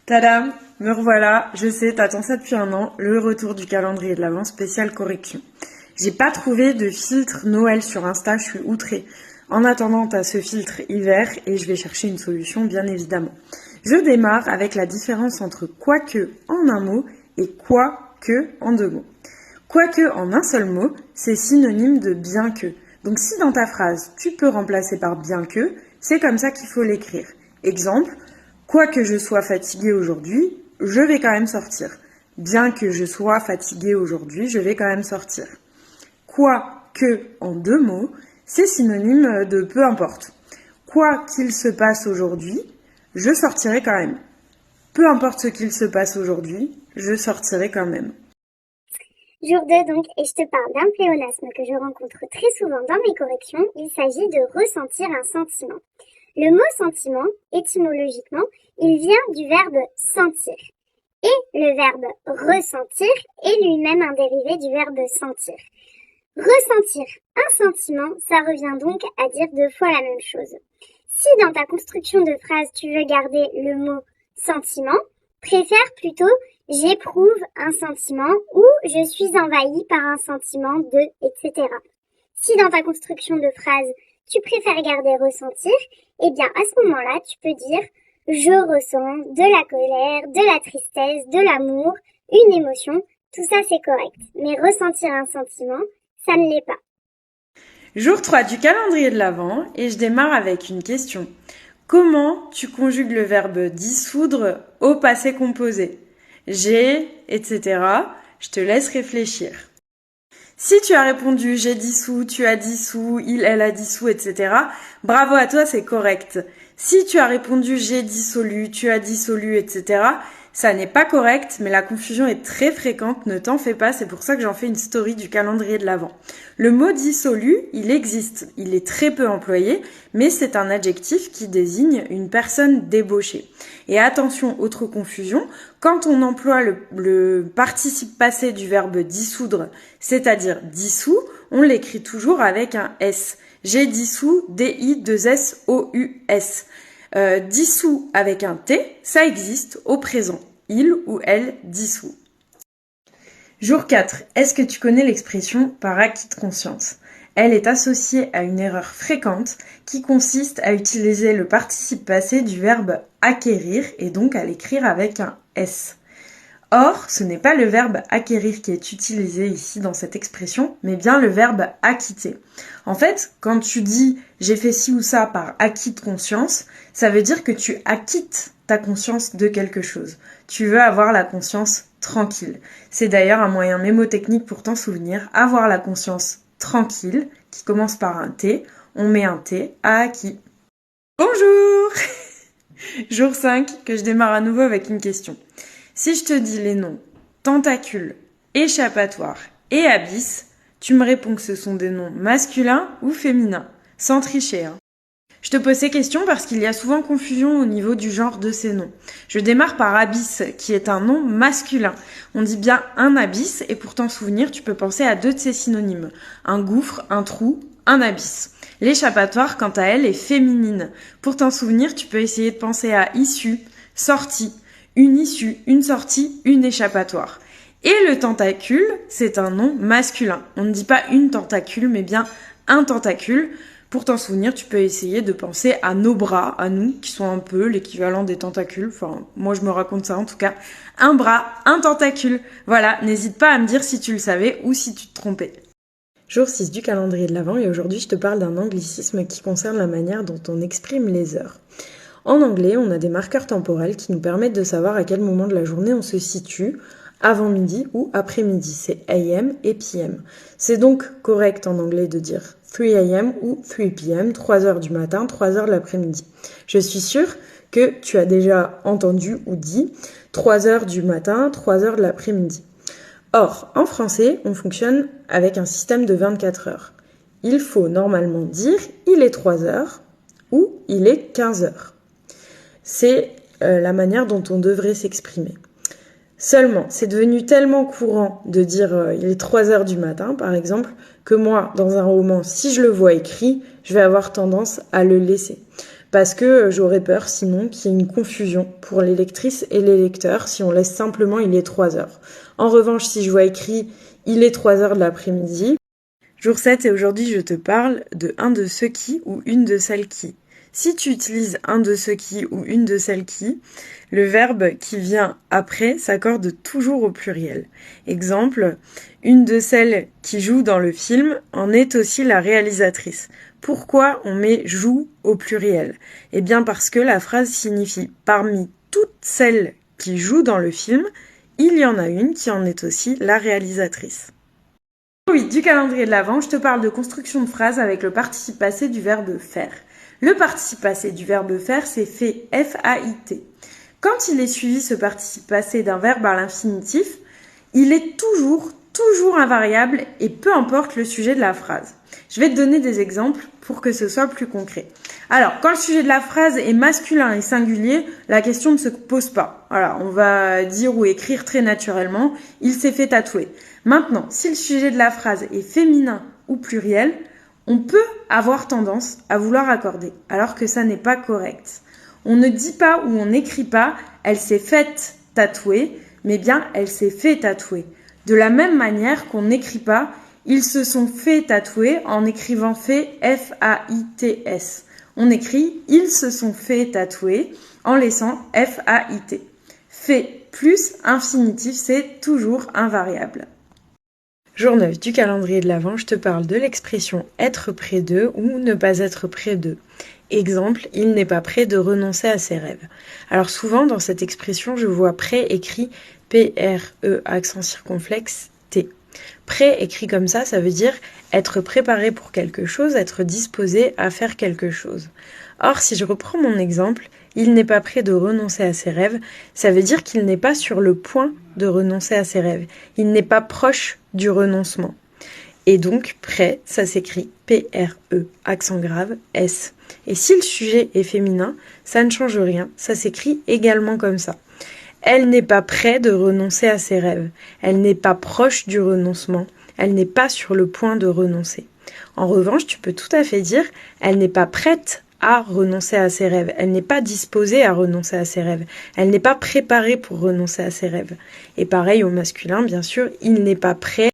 Tadam, me revoilà, je sais, t'attends ça depuis un an, le retour du calendrier de l'Avent spécial correction. J'ai pas trouvé de filtre Noël sur Insta, je suis outrée. En attendant, t'as ce filtre hiver et je vais chercher une solution bien évidemment. Je démarre avec la différence entre quoique en un mot et quoique en deux mots. Quoique en un seul mot, c'est synonyme de bien que. Donc si dans ta phrase, tu peux remplacer par bien que, c'est comme ça qu'il faut l'écrire. Exemple, quoique je sois fatiguée aujourd'hui, je vais quand même sortir. Bien que je sois fatiguée aujourd'hui, je vais quand même sortir. Quoique en deux mots, c'est synonyme de peu importe. Quoi qu'il se passe aujourd'hui, je sortirai quand même. Peu importe ce qu'il se passe aujourd'hui, je sortirai quand même. Jour 2 donc, et je te parle d'un pléonasme que je rencontre très souvent dans mes corrections. Il s'agit de ressentir un sentiment. Le mot sentiment, étymologiquement, il vient du verbe sentir. Et le verbe ressentir est lui-même un dérivé du verbe sentir. Ressentir un sentiment, ça revient donc à dire deux fois la même chose. Si dans ta construction de phrase tu veux garder le mot sentiment, préfère plutôt j'éprouve un sentiment ou je suis envahi par un sentiment de, etc. Si dans ta construction de phrase tu préfères garder ressentir, eh bien à ce moment-là tu peux dire je ressens de la colère, de la tristesse, de l'amour, une émotion, tout ça c'est correct. Mais ressentir un sentiment, ça ne l'est pas. Jour 3 du calendrier de l'Avent et je démarre avec une question. Comment tu conjugues le verbe dissoudre au passé composé ? J'ai, etc. Je te laisse réfléchir. Si tu as répondu j'ai dissous, tu as dissous, il, elle a dissous, etc. Bravo à toi, c'est correct. Si tu as répondu j'ai dissolu, tu as dissolu, etc. Ça n'est pas correct, mais la confusion est très fréquente, ne t'en fais pas, c'est pour ça que j'en fais une story du calendrier de l'Avent. Le mot dissolu, il existe, il est très peu employé, mais c'est un adjectif qui désigne une personne débauchée. Et attention, autre confusion, quand on emploie le participe passé du verbe dissoudre, c'est-à-dire dissous, on l'écrit toujours avec un S. J'ai dissous, D-I-2-S-O-U-S. Dissous avec un T, ça existe au présent. Il ou elle dissout. Jour 4. Est-ce que tu connais l'expression par acquis de conscience ? Elle est associée à une erreur fréquente qui consiste à utiliser le participe passé du verbe acquérir et donc à l'écrire avec un S. Or, ce n'est pas le verbe acquérir qui est utilisé ici dans cette expression, mais bien le verbe acquitter. En fait, quand tu dis « j'ai fait ci ou ça par acquis de conscience », ça veut dire que tu acquittes ta conscience de quelque chose. Tu veux avoir la conscience tranquille. C'est d'ailleurs un moyen mémotechnique pour t'en souvenir, avoir la conscience tranquille, qui commence par un T, on met un T à acquis. Bonjour Jour 5, que je démarre à nouveau avec une question. Si je te dis les noms tentacule, échappatoire et abysse, tu me réponds que ce sont des noms masculins ou féminins, sans tricher. Je te pose ces questions parce qu'il y a souvent confusion au niveau du genre de ces noms. Je démarre par abysse, qui est un nom masculin. On dit bien un abysse et pour t'en souvenir, tu peux penser à deux de ses synonymes. Un gouffre, un trou, un abysse. L'échappatoire, quant à elle, est féminine. Pour t'en souvenir, tu peux essayer de penser à issue, sortie. Une issue, une sortie, une échappatoire. Et le tentacule, c'est un nom masculin. On ne dit pas une tentacule, mais bien un tentacule. Pour t'en souvenir, tu peux essayer de penser à nos bras, à nous, qui sont un peu l'équivalent des tentacules. Enfin, moi je me raconte ça en tout cas. Un bras, un tentacule. Voilà, n'hésite pas à me dire si tu le savais ou si tu te trompais. Jour 6 du calendrier de l'Avent et aujourd'hui je te parle d'un anglicisme qui concerne la manière dont on exprime les heures. En anglais, on a des marqueurs temporels qui nous permettent de savoir à quel moment de la journée on se situe, avant midi ou après midi. C'est AM et PM. C'est donc correct en anglais de dire 3 AM ou 3 PM, 3 heures du matin, 3 heures de l'après-midi. Je suis sûre que tu as déjà entendu ou dit 3 heures du matin, 3 heures de l'après-midi. Or, en français, on fonctionne avec un système de 24 heures. Il faut normalement dire il est 3 heures ou il est 15 heures. C'est la manière dont on devrait s'exprimer. Seulement, c'est devenu tellement courant de dire il est 3 heures du matin, par exemple, que moi, dans un roman, si je le vois écrit, je vais avoir tendance à le laisser. parce que j'aurais peur sinon qu'il y ait une confusion pour les lectrices et les lecteurs si on laisse simplement il est 3 heures. En revanche, si je vois écrit il est 3 heures de l'après-midi, jour 7 et aujourd'hui je te parle de un de ceux qui ou une de celles qui. Si tu utilises un de ceux qui ou une de celles qui, le verbe qui vient après s'accorde toujours au pluriel. Exemple, une de celles qui joue dans le film en est aussi la réalisatrice. Pourquoi on met joue au pluriel? Eh bien parce que la phrase signifie parmi toutes celles qui jouent dans le film, il y en a une qui en est aussi la réalisatrice. Oui, du calendrier de l'Avent, je te parle de construction de phrase avec le participe passé du verbe faire. Le participe passé du verbe faire, c'est fait, F-A-I-T. Quand il est suivi, ce participe passé, d'un verbe à l'infinitif, il est toujours invariable et peu importe le sujet de la phrase. Je vais te donner des exemples pour que ce soit plus concret. Alors, quand le sujet de la phrase est masculin et singulier, la question ne se pose pas. Voilà, on va dire ou écrire très naturellement, il s'est fait tatouer. Maintenant, si le sujet de la phrase est féminin ou pluriel, on peut avoir tendance à vouloir accorder, alors que ça n'est pas correct. On ne dit pas ou on n'écrit pas « elle s'est faite tatouer », mais bien « elle s'est fait tatouer ». De la même manière qu'on n'écrit pas « ils se sont fait tatouer » en écrivant « fait » F-A-I-T-S. On écrit « ils se sont fait tatouer » en laissant F-A-I-T. Fait plus infinitif, c'est toujours invariable. Jour 9 du calendrier de l'Avent, je te parle de l'expression être près d'eux ou ne pas être près d'eux. Exemple, il n'est pas prêt de renoncer à ses rêves. Alors souvent dans cette expression, je vois prêt écrit P-R-E accent circonflexe T. Prêt écrit comme ça veut dire être préparé pour quelque chose, être disposé à faire quelque chose. Or, si je reprends mon exemple, il n'est pas prêt de renoncer à ses rêves, ça veut dire qu'il n'est pas sur le point de renoncer à ses rêves. Il n'est pas proche du renoncement. Et donc, prêt, ça s'écrit P-R-E, accent grave, S. Et si le sujet est féminin, ça ne change rien, ça s'écrit également comme ça. Elle n'est pas prête de renoncer à ses rêves. Elle n'est pas proche du renoncement. Elle n'est pas sur le point de renoncer. En revanche, tu peux tout à fait dire, elle n'est pas prête à renoncer à ses rêves. Elle n'est pas disposée à renoncer à ses rêves. Elle n'est pas préparée pour renoncer à ses rêves. Et pareil au masculin, bien sûr, il n'est pas prêt.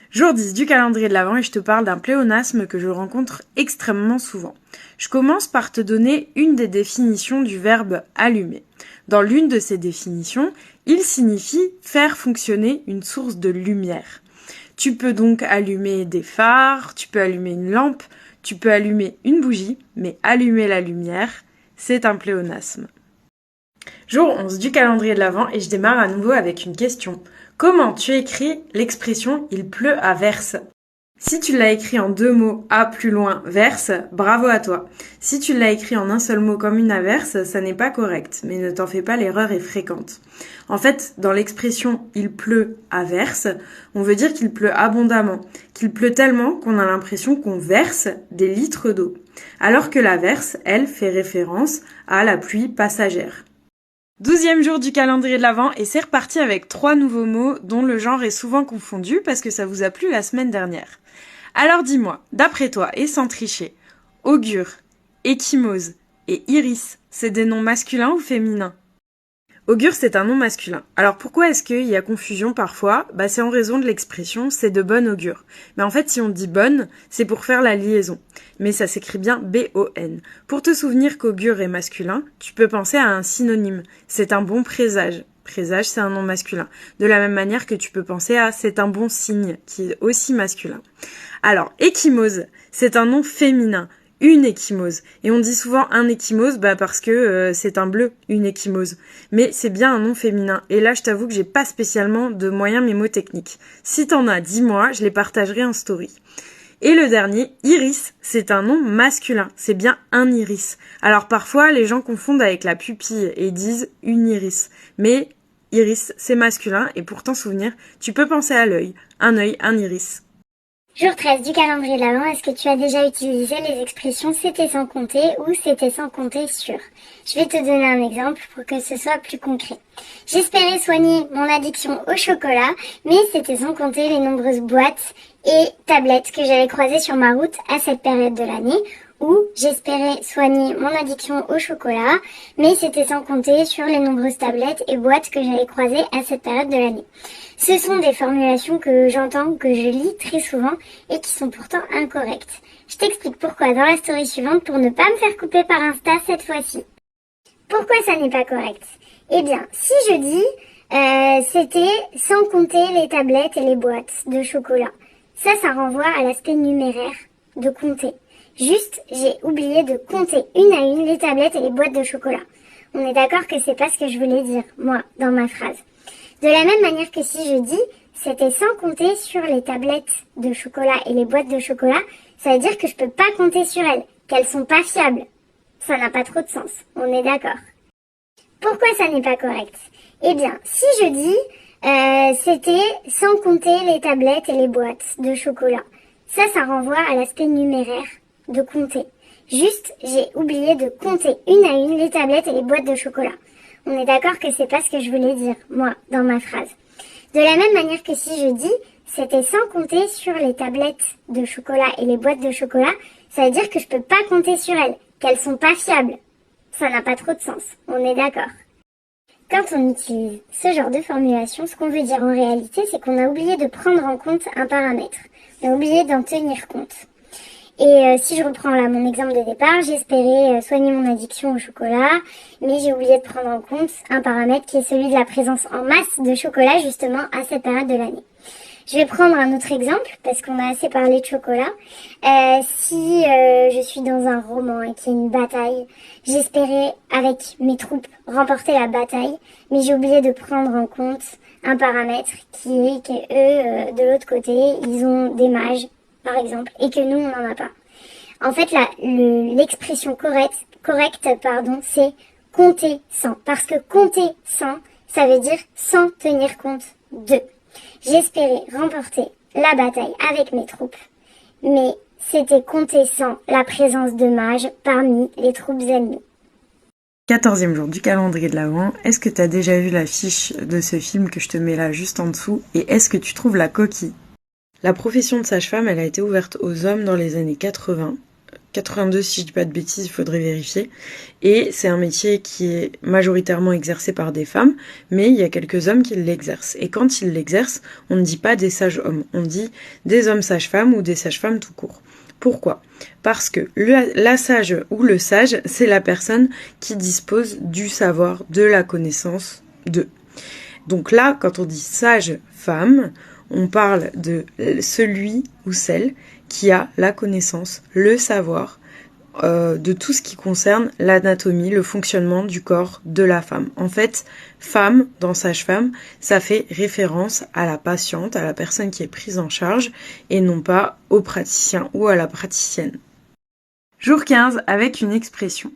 Jour 10 du calendrier de l'Avent et je te parle d'un pléonasme que je rencontre extrêmement souvent. Je commence par te donner une des définitions du verbe allumer. Dans l'une de ces définitions, il signifie faire fonctionner une source de lumière. Tu peux donc allumer des phares, tu peux allumer une lampe, tu peux allumer une bougie, mais allumer la lumière, c'est un pléonasme. Jour 11 du calendrier de l'Avent et je démarre à nouveau avec une question. Comment tu écris l'expression « il pleut à verse » ? Si tu l'as écrit en 2 mots, à plus loin, verse, bravo à toi. Si tu l'as écrit en un seul mot comme une averse, ça n'est pas correct, mais ne t'en fais pas, l'erreur est fréquente. En fait, dans l'expression « il pleut à verse », on veut dire qu'il pleut abondamment, qu'il pleut tellement qu'on a l'impression qu'on verse des litres d'eau, alors que l'averse, elle, fait référence à la pluie passagère. 12e jour du calendrier de l'Avent et c'est reparti avec 3 nouveaux mots dont le genre est souvent confondu parce que ça vous a plu la semaine dernière. Alors dis-moi, d'après toi et sans tricher, augure, échymose et iris, c'est des noms masculins ou féminins ? Augure, c'est un nom masculin. Alors pourquoi est-ce qu'il y a confusion parfois ? C'est en raison de l'expression « c'est de bonne augure ». Mais en fait, si on dit « bonne », c'est pour faire la liaison. Mais ça s'écrit bien B-O-N. Pour te souvenir qu'augure est masculin, tu peux penser à un synonyme. C'est un bon présage. Présage, c'est un nom masculin. De la même manière que tu peux penser à « c'est un bon signe », qui est aussi masculin. Alors, échymose, c'est un nom féminin. Une échymose. Et on dit souvent un échymose parce que c'est un bleu, une échymose. Mais c'est bien un nom féminin. Et là, je t'avoue que j'ai pas spécialement de moyens mémotechniques. Si t'en as, dis-moi, je les partagerai en story. Et le dernier, iris, c'est un nom masculin. C'est bien un iris. Alors parfois, les gens confondent avec la pupille et disent une iris. Mais iris, c'est masculin et pour t'en souvenir, tu peux penser à l'œil, un iris. Jour 13 du calendrier de l'Avent, est-ce que tu as déjà utilisé les expressions c'était sans compter ou c'était sans compter sur ? Je vais te donner un exemple pour que ce soit plus concret. J'espérais soigner mon addiction au chocolat, mais c'était sans compter les nombreuses boîtes et tablettes que j'avais croisées sur ma route à cette période de l'année. Ou j'espérais soigner mon addiction au chocolat, mais c'était sans compter sur les nombreuses tablettes et boîtes que j'avais croisées à cette période de l'année. Ce sont des formulations que j'entends, que je lis très souvent et qui sont pourtant incorrectes. Je t'explique pourquoi dans la story suivante pour ne pas me faire couper par Insta cette fois-ci. Pourquoi ça n'est pas correct? Eh bien, si je dis c'était sans compter les tablettes et les boîtes de chocolat, ça renvoie à l'aspect numéraire de compter. Juste, j'ai oublié de compter une à une les tablettes et les boîtes de chocolat. On est d'accord que c'est pas ce que je voulais dire, moi, dans ma phrase. De la même manière que si je dis c'était sans compter sur les tablettes de chocolat et les boîtes de chocolat, ça veut dire que je peux pas compter sur elles, qu'elles sont pas fiables. Ça n'a pas trop de sens, on est d'accord. Pourquoi ça n'est pas correct? Eh bien, si je dis c'était sans compter les tablettes et les boîtes de chocolat, ça renvoie à l'aspect numéraire de compter. Juste, j'ai oublié de compter une à une les tablettes et les boîtes de chocolat. On est d'accord que c'est pas ce que je voulais dire, moi, dans ma phrase. De la même manière que si je dis c'était sans compter sur les tablettes de chocolat et les boîtes de chocolat, ça veut dire que je peux pas compter sur elles, qu'elles sont pas fiables. Ça n'a pas trop de sens, on est d'accord. Quand on utilise ce genre de formulation, ce qu'on veut dire en réalité, c'est qu'on a oublié de prendre en compte un paramètre. On a oublié d'en tenir compte. Et si je reprends là mon exemple de départ, j'espérais soigner mon addiction au chocolat, mais j'ai oublié de prendre en compte un paramètre qui est celui de la présence en masse de chocolat justement à cette période de l'année. Je vais prendre un autre exemple, parce qu'on a assez parlé de chocolat. Si je suis dans un roman et qu'il y a une bataille, j'espérais avec mes troupes remporter la bataille, mais j'ai oublié de prendre en compte un paramètre qui est que eux, de l'autre côté, ils ont des mages, par exemple, et que nous, on n'en a pas. En fait, l'expression correcte, c'est compter sans. Parce que compter sans, ça veut dire sans tenir compte de. J'espérais remporter la bataille avec mes troupes, mais c'était compter sans la présence de mages parmi les troupes ennemies. 14e jour du calendrier de l'Avent. Est-ce que tu as déjà vu l'affiche de ce film que je te mets là juste en dessous? Et est-ce que tu trouves la coquille? La profession de sage-femme, elle a été ouverte aux hommes dans les années 80. 82 si je dis pas de bêtises, il faudrait vérifier. Et c'est un métier qui est majoritairement exercé par des femmes, mais il y a quelques hommes qui l'exercent. Et quand ils l'exercent, on ne dit pas des sages-hommes, on dit des hommes sages-femmes ou des sages-femmes tout court. Pourquoi? Parce que la sage ou le sage, c'est la personne qui dispose du savoir, de la connaissance de. Donc là, quand on dit sage-femme, on parle de celui ou celle qui a la connaissance, le savoir de tout ce qui concerne l'anatomie, le fonctionnement du corps de la femme. En fait, femme, dans sage-femme, ça fait référence à la patiente, à la personne qui est prise en charge, et non pas au praticien ou à la praticienne. Jour 15, avec une expression.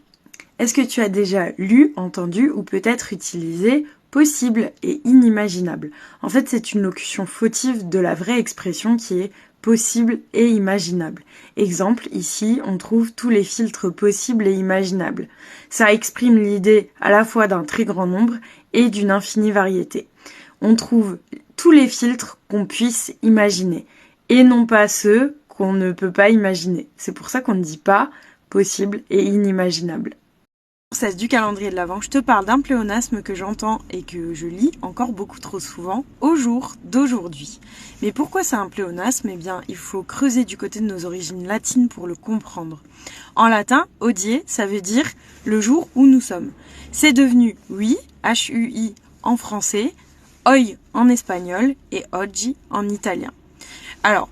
Est-ce que tu as déjà lu, entendu ou peut-être utilisé possible et inimaginable? En fait, c'est une locution fautive de la vraie expression qui est possible et imaginable. Exemple, ici, on trouve tous les filtres possibles et imaginables. Ça exprime l'idée à la fois d'un très grand nombre et d'une infinie variété. On trouve tous les filtres qu'on puisse imaginer et non pas ceux qu'on ne peut pas imaginer. C'est pour ça qu'on ne dit pas possible et inimaginable. 16 du calendrier de l'Avent, je te parle d'un pléonasme que j'entends et que je lis encore beaucoup trop souvent au jour d'aujourd'hui. Mais pourquoi c'est un pléonasme? Eh bien, il faut creuser du côté de nos origines latines pour le comprendre. En latin, hodie, ça veut dire le jour où nous sommes. C'est devenu hui, H-U-I en français, oi en espagnol et oggi en italien. Alors,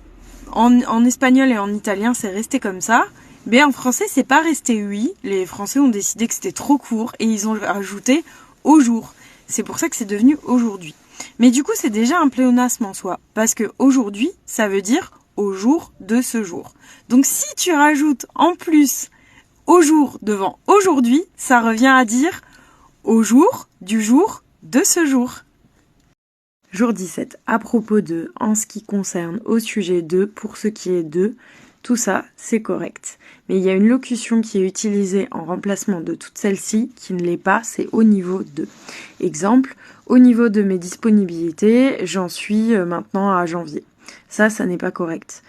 en espagnol et en italien, c'est resté comme ça. Mais en français, c'est pas resté oui. Les Français ont décidé que c'était trop court et ils ont rajouté au jour. C'est pour ça que c'est devenu aujourd'hui. Mais du coup, c'est déjà un pléonasme en soi. Parce que aujourd'hui, ça veut dire au jour de ce jour. Donc si tu rajoutes en plus au jour devant aujourd'hui, ça revient à dire au jour du jour de ce jour. Jour 17. À propos de, en ce qui concerne, au sujet de, pour ce qui est de, tout ça, c'est correct. Mais il y a une locution qui est utilisée en remplacement de toutes celles-ci qui ne l'est pas, c'est au niveau de. Exemple, au niveau de mes disponibilités, j'en suis maintenant à janvier. Ça n'est pas correct.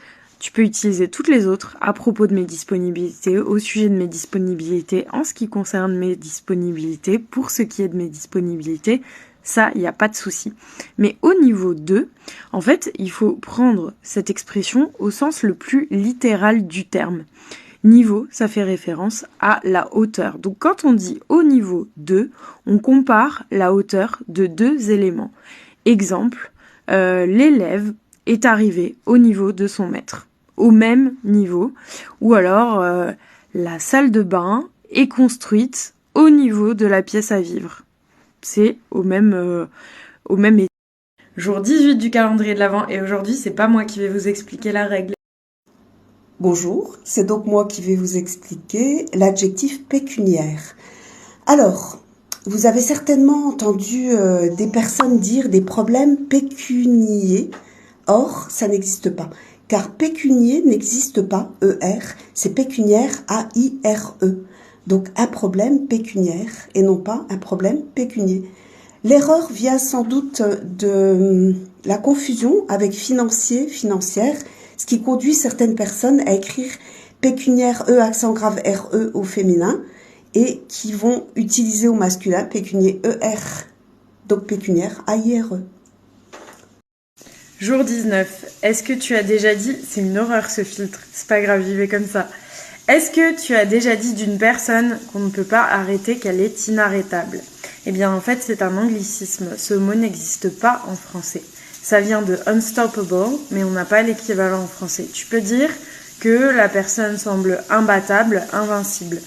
Tu peux utiliser toutes les autres à propos de mes disponibilités, au sujet de mes disponibilités, en ce qui concerne mes disponibilités, pour ce qui est de mes disponibilités. Ça, il n'y a pas de souci. Mais au niveau 2, en fait, il faut prendre cette expression au sens le plus littéral du terme. Niveau, ça fait référence à la hauteur. Donc quand on dit au niveau 2, on compare la hauteur de deux éléments. Exemple, l'élève est arrivé au niveau de son maître, au même niveau. Ou alors, la salle de bain est construite au niveau de la pièce à vivre. C'est au même état. Jour 18 du calendrier de l'Avent et aujourd'hui, c'est pas moi qui vais vous expliquer la règle. Bonjour, c'est donc moi qui vais vous expliquer l'adjectif pécuniaire. Alors, vous avez certainement entendu des personnes dire des problèmes pécuniers. Or, ça n'existe pas, car pécunier n'existe pas, ER, c'est pécuniaire, A-I-R-E. Donc un problème pécuniaire et non pas un problème pécunier. L'erreur vient sans doute de la confusion avec financier, financière, ce qui conduit certaines personnes à écrire pécuniaire E accent grave RE au féminin et qui vont utiliser au masculin pécunier ER, donc pécuniaire AIRE. Jour 19. Est-ce que tu as déjà dit... C'est une horreur ce filtre, c'est pas grave, j'y vais comme ça. Est-ce que tu as déjà dit d'une personne qu'on ne peut pas arrêter qu'elle est inarrêtable ? Eh bien en fait c'est un anglicisme, ce mot n'existe pas en français. Ça vient de unstoppable, mais on n'a pas l'équivalent en français. Tu peux dire que la personne semble imbattable, invincible.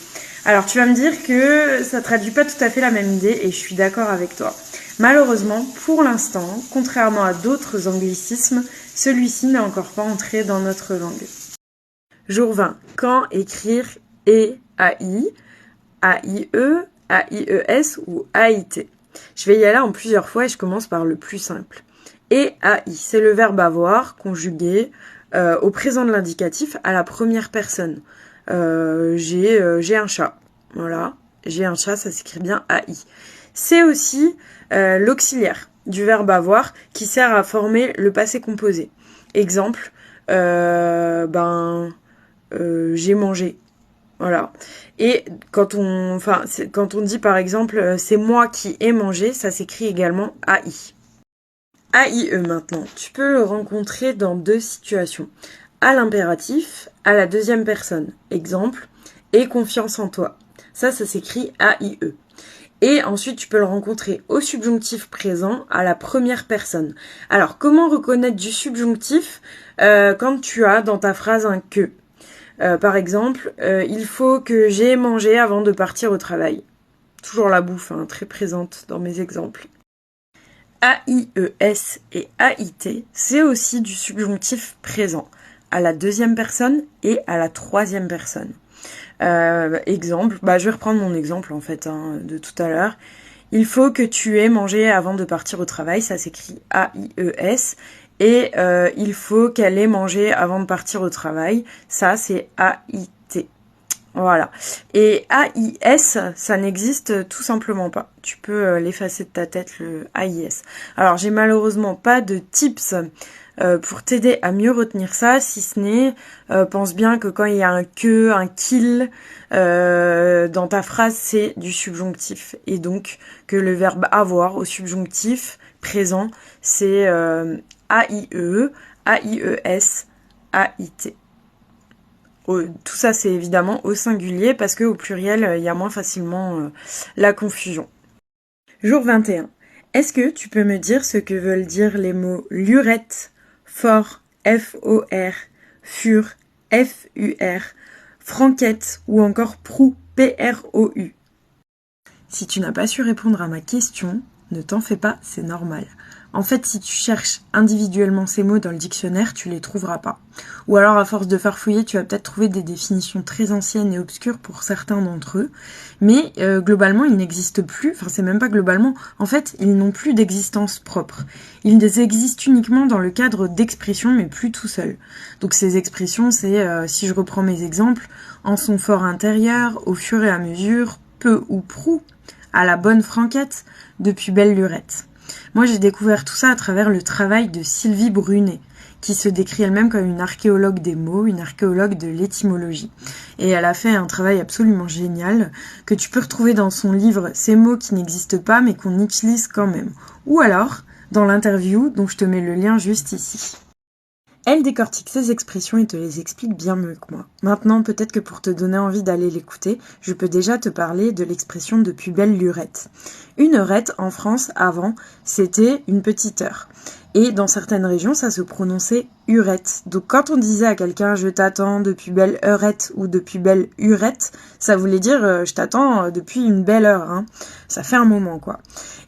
Alors tu vas me dire que ça traduit pas tout à fait la même idée et je suis d'accord avec toi. Malheureusement, pour l'instant, contrairement à d'autres anglicismes, celui-ci n'est encore pas entré dans notre langue. Jour 20. Quand écrire E-A-I, A-I-E, A-I-E-S ou A-I-T ? Je vais y aller en plusieurs fois et je commence par le plus simple. E-A-I, c'est le verbe avoir conjugué au présent de l'indicatif à la première personne. J'ai un chat. Voilà, j'ai un chat, ça s'écrit bien A-I. C'est aussi l'auxiliaire du verbe avoir qui sert à former le passé composé. Exemple, j'ai mangé. Voilà. Et quand on dit par exemple c'est moi qui ai mangé, ça s'écrit également AI. AIE maintenant, tu peux le rencontrer dans deux situations. À l'impératif, à la deuxième personne. Exemple, aie confiance en toi. Ça s'écrit AIE. Et ensuite, tu peux le rencontrer au subjonctif présent, à la première personne. Alors, comment reconnaître du subjonctif quand tu as dans ta phrase un que ? Par exemple, il faut que j'aie mangé avant de partir au travail. Toujours la bouffe, très présente dans mes exemples. AIES et AIT, c'est aussi du subjonctif présent, à la deuxième personne et à la troisième personne. Exemple, je vais reprendre mon exemple en fait de tout à l'heure. Il faut que tu aies mangé avant de partir au travail, ça s'écrit AIES. Et il faut qu'elle ait mangé avant de partir au travail, ça c'est AIT. Voilà. Et AIS, ça n'existe tout simplement pas. Tu peux l'effacer de ta tête, le AIS. Alors j'ai malheureusement pas de tips pour t'aider à mieux retenir ça, si ce n'est, pense bien que quand il y a un que, un qu'il, dans ta phrase, c'est du subjonctif. Et donc, que le verbe avoir au subjonctif présent, c'est AIE, AIES, AIT. Tout ça, c'est évidemment au singulier parce qu'au pluriel, il y a moins facilement la confusion. Jour 21. Est-ce que tu peux me dire ce que veulent dire les mots lurette, fort, F-O-R, fur, F-U-R, franquette ou encore prou, P-R-O-U? Si tu n'as pas su répondre à ma question, ne t'en fais pas, c'est normal. En fait, si tu cherches individuellement ces mots dans le dictionnaire, tu les trouveras pas. Ou alors, à force de farfouiller, tu vas peut-être trouver des définitions très anciennes et obscures pour certains d'entre eux. Mais globalement, ils n'existent plus. Enfin, c'est même pas globalement. En fait, ils n'ont plus d'existence propre. Ils existent uniquement dans le cadre d'expressions, mais plus tout seuls. Donc ces expressions, c'est, si je reprends mes exemples, en son fort intérieur, au fur et à mesure, peu ou prou, à la bonne franquette, depuis belle lurette. Moi, j'ai découvert tout ça à travers le travail de Sylvie Brunet, qui se décrit elle-même comme une archéologue des mots, une archéologue de l'étymologie. Et elle a fait un travail absolument génial que tu peux retrouver dans son livre Ces mots qui n'existent pas mais qu'on utilise quand même. Ou alors dans l'interview dont je te mets le lien juste ici. Elle décortique ces expressions et te les explique bien mieux que moi. Maintenant, peut-être que pour te donner envie d'aller l'écouter, je peux déjà te parler de l'expression depuis belle lurette. Une heurette, en France, avant, c'était une petite heure. Et dans certaines régions, ça se prononçait urette. Donc quand on disait à quelqu'un « je t'attends depuis belle heurette » ou « depuis belle urette », ça voulait dire « je t'attends depuis une belle heure hein. ». Ça fait un moment, quoi.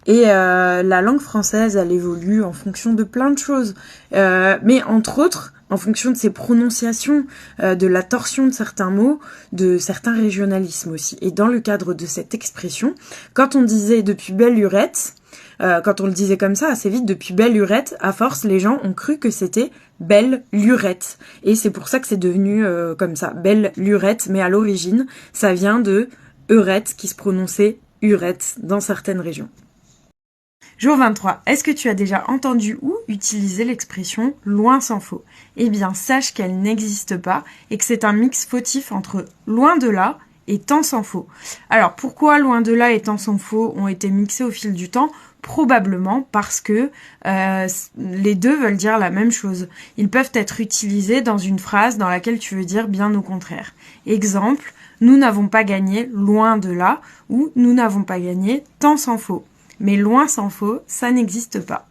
Et la langue française, elle évolue en fonction de plein de choses. Mais entre autres, en fonction de ses prononciations, de la torsion de certains mots, de certains régionalismes aussi. Et dans le cadre de cette expression, quand on disait « depuis belle lurette », quand on le disait comme ça, assez vite, depuis belle lurette, à force, les gens ont cru que c'était belle lurette. Et c'est pour ça que c'est devenu comme ça, belle lurette. Mais à l'origine, ça vient de eurette, qui se prononçait urette dans certaines régions. Jour 23. Est-ce que tu as déjà entendu ou utilisé l'expression « loin s'en faut » ? Eh bien, sache qu'elle n'existe pas et que c'est un mix fautif entre « loin de là » et « tant s'en faut ». Alors, pourquoi « loin de là » et « tant s'en faut » ont été mixés au fil du temps ? Probablement parce que les deux veulent dire la même chose. Ils peuvent être utilisés dans une phrase dans laquelle tu veux dire bien au contraire. Exemple, nous n'avons pas gagné loin de là ou nous n'avons pas gagné tant s'en faut. Mais loin s'en faut, ça n'existe pas.